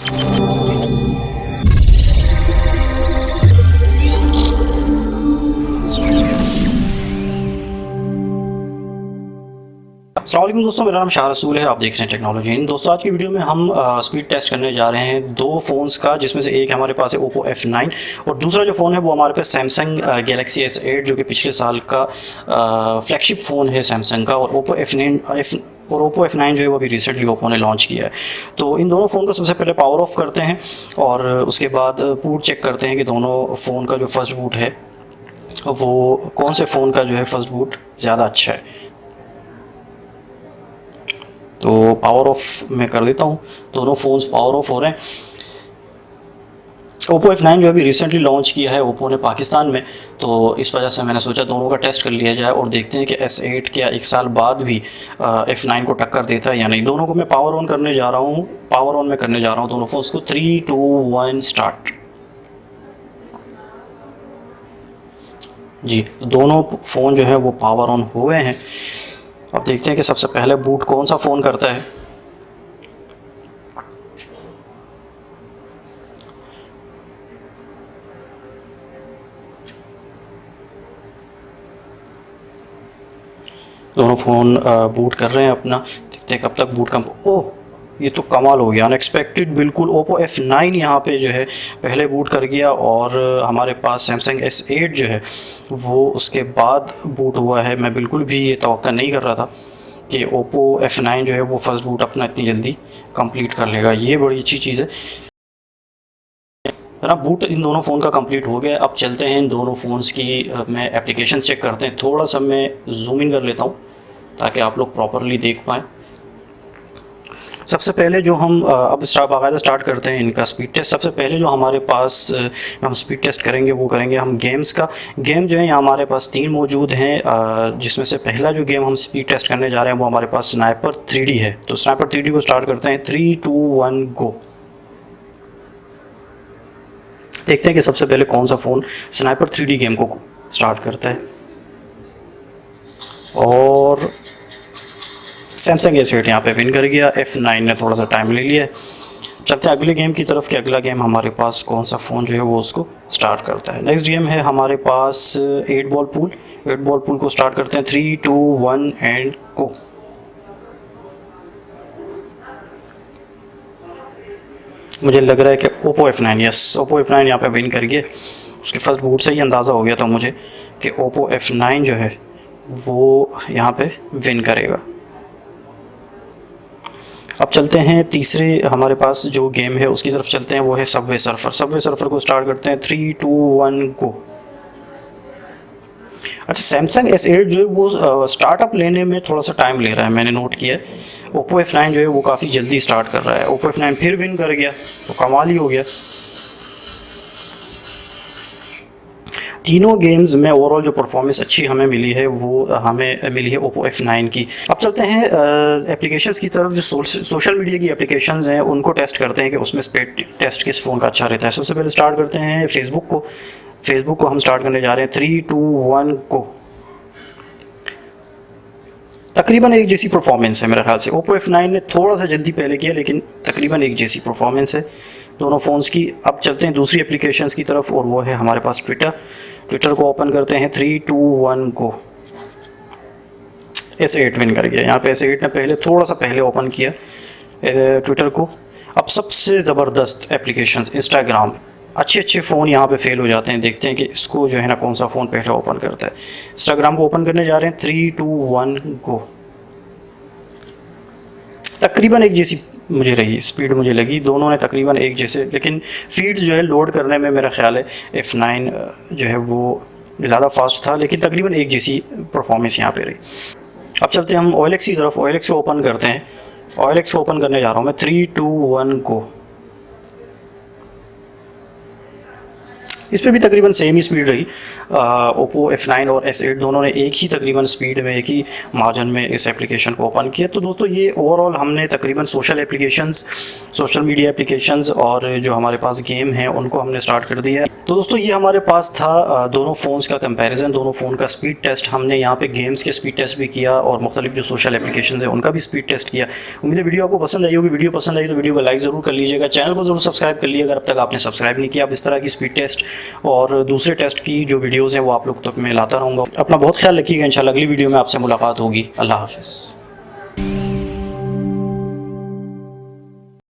अस्सलामुअलैकुम दोस्तों, मेरा नाम शाह रसूल है। आप देख रहे हैं टेक्नोलॉजी इन। दोस्तों आज की वीडियो में हम स्पीड टेस्ट करने जा रहे हैं दो फ़ोन्स का, जिसमें से एक हमारे पास है Oppo F9 और दूसरा जो फ़ोन है वो हमारे पास सैमसंग गैलेक्सी S8 जो कि पिछले साल का फ्लैगशिप फ़ोन है सैमसंग का। और Oppo F9 जो है वो भी रिसेंटली ओप्पो ने लॉन्च किया है। तो इन दोनों फ़ोन को सबसे पहले पावर ऑफ करते हैं और उसके बाद बूट चेक करते हैं कि दोनों फ़ोन का जो फर्स्ट बूट है वो कौन से फ़ोन का जो है फर्स्ट बूट ज़्यादा अच्छा है। तो पावर ऑफ मैं कर देता हूँ, दोनों फ़ोन्स पावर ऑफ हो रहे हैं। Oppo F9 जो अभी रिसेंटली लॉन्च किया है ओप्पो ने पाकिस्तान में, तो इस वजह से मैंने सोचा दोनों का टेस्ट कर लिया जाए और देखते हैं कि S8 क्या एक साल बाद भी F9 को टक्कर देता है या नहीं। दोनों को मैं पावर ऑन करने जा रहा हूँ, पावर ऑन में करने जा रहा हूँ दोनों फ़ोन्स को। 3, 2, 1 स्टार्ट। जी, दोनों फ़ोन जो है वो पावर ऑन हुए हैं। अब देखते हैं कि सबसे पहले बूट कौन सा फ़ोन करता है। दोनों फ़ोन बूट कर रहे हैं अपना, देखते हैं कब तक बूट कम। ओह, ये तो कमाल हो गया, अनएक्सपेक्टेड बिल्कुल। Oppo F9 यहाँ पे जो है पहले बूट कर गया और हमारे पास सैमसंग S8 जो है वो उसके बाद बूट हुआ है। मैं बिल्कुल भी ये तवक्का नहीं कर रहा था कि Oppo F9 जो है वो फर्स्ट बूट अपना इतनी जल्दी कंप्लीट कर लेगा। ये बड़ी अच्छी चीज़ है ना। बूट इन दोनों फ़ोन का कंप्लीट हो गया। अब चलते हैं इन दोनों फ़ोन्स की मैं एप्लीकेशन चेक करते हैं। थोड़ा सा मैं जूम इन कर लेता हूँ ताकि आप लोग प्रॉपरली देख पाएँ। सबसे पहले जो हम अब बाकायदा स्टार्ट करते हैं इनका स्पीड टेस्ट। सबसे पहले जो हमारे पास हम स्पीड टेस्ट करेंगे वो करेंगे हम गेम्स का। गेम जो है यहाँ हमारे पास 3 मौजूद हैं, जिसमें से पहला जो गेम हम स्पीड टेस्ट करने जा रहे हैं वो हमारे पास स्नाइपर 3D है। तो स्नाइपर 3D को स्टार्ट करते हैं। 3, 2, 1 गो। देखते हैं कि सबसे पहले कौन सा फ़ोन स्नाइपर 3D गेम को स्टार्ट करता है। और सैमसंग S8 यहाँ पे विन कर गया। F9 ने थोड़ा सा टाइम ले लिया है। चलते हैं अगले गेम की तरफ कि अगला गेम हमारे पास कौन सा फ़ोन जो है वो उसको स्टार्ट करता है। नेक्स्ट गेम है हमारे पास 8 बॉल पूल। 8 बॉल पूल को स्टार्ट करते हैं। 3, 2, 1 एंड गो। मुझे लग रहा है कि Oppo F9, yes, Oppo F9 यहाँ पे विन कर गया। उसके फर्स्ट बूट से ही अंदाज़ा हो गया था मुझे कि Oppo F9 जो है वो यहाँ पे विन करेगा। अब चलते हैं तीसरे हमारे पास जो गेम है उसकी तरफ चलते हैं, वो है सबवे सर्फर। सबवे सर्फर को स्टार्ट करते हैं। 3, 2, 1 गो। अच्छा, सैमसंग S8 जो है वो स्टार्टअप लेने में थोड़ा सा टाइम ले रहा है, मैंने नोट किया है। Oppo F9 जो है वो काफ़ी जल्दी स्टार्ट कर रहा है। Oppo F9 फिर विन कर गया, तो कमाल ही हो गया। तीनों गेम्स में ओवरऑल जो परफॉर्मेंस अच्छी हमें मिली है वो हमें मिली है Oppo F9 की। अब चलते हैं एप्लीकेशंस की तरफ। जो सोशल मीडिया की एप्लीकेशंस हैं उनको टेस्ट करते हैं कि उसमें स्पीड टेस्ट किस फ़ोन का अच्छा रहता है। सबसे पहले स्टार्ट करते हैं फेसबुक को। फेसबुक को हम स्टार्ट करने जा रहे हैं। 3, 2, 1 गो। तकरीबन एक जैसी परफॉर्मेंस है मेरे ख्याल से। Oppo F9 ने थोड़ा सा जल्दी पहले किया लेकिन तकरीबन एक जैसी परफॉर्मेंस है दोनों फ़ोन्स की। अब चलते हैं दूसरी एप्लीकेशंस की तरफ और वो है हमारे पास ट्विटर। ट्विटर को ओपन करते हैं। 3, 2, 1 गो। S8 विन कर गया। यहाँ पे S8 ने पहले थोड़ा सा पहले ओपन किया ट्विटर को। अब सबसे ज़बरदस्त एप्लीकेशंस इंस्टाग्राम। अच्छे फ़ोन यहाँ पे फेल हो जाते हैं। देखते हैं कि इसको जो है ना कौन सा फ़ोन पहले ओपन करता है। इंस्टाग्राम को ओपन करने जा रहे हैं। 3, 2, 1 गो। तकरीबन एक जैसी मुझे रही स्पीड, मुझे लगी दोनों ने तकरीबन एक जैसे, लेकिन फीड्स जो है लोड करने में मेरा ख्याल है F9 जो है वो ज़्यादा फास्ट था, लेकिन तकरीबन एक जैसी परफॉर्मेंस यहाँ पे रही। अब चलते हैं हम OLX की तरफ। OLX को ओपन करते हैं। OLX को ओपन करने जा रहा हूँ मैं। 3, 2, 1 गो। इस पे भी तकरीबन सेम ही स्पीड रही। ओप्पो F9 और S8 दोनों ने एक ही तकरीबन स्पीड में, एक ही मार्जिन में इस एप्लीकेशन को ओपन किया। तो दोस्तों ये ओवरऑल हमने तकरीबन social applications, social media applications और जो हमारे पास गेम हैं उनको हमने स्टार्ट कर दिया है। तो दोस्तों ये हमारे पास था दोनों फ़ोन्स का कंपैरिजन, दोनों फ़ोन का स्पीड टेस्ट। हमने यहाँ पे गेम्स के स्पीड टेस्ट भी किया और मुख्तलिफ जो सोशल एप्लीकेशंस हैं उनका भी स्पीड टेस्ट किया। उम्मीद है वीडियो आपको पसंद आई होगी। वीडियो पसंद आई तो वीडियो को लाइक ज़रूर कर लीजिएगा, चैनल को ज़रूर सब्सक्राइब कर लीजिएगा अगर अब तक आपने सब्सक्राइब नहीं किया। अब इस तरह की स्पीड टेस्ट और दूसरे टेस्ट की जो वीडियोज़ हैं वो आप लोग तक मैं लाता रहूँगा। अपना बहुत ख्याल रखिएगा। इंशाल्लाह अगली वीडियो में आपसे मुलाकात होगी। अल्लाह हाफ़िज़।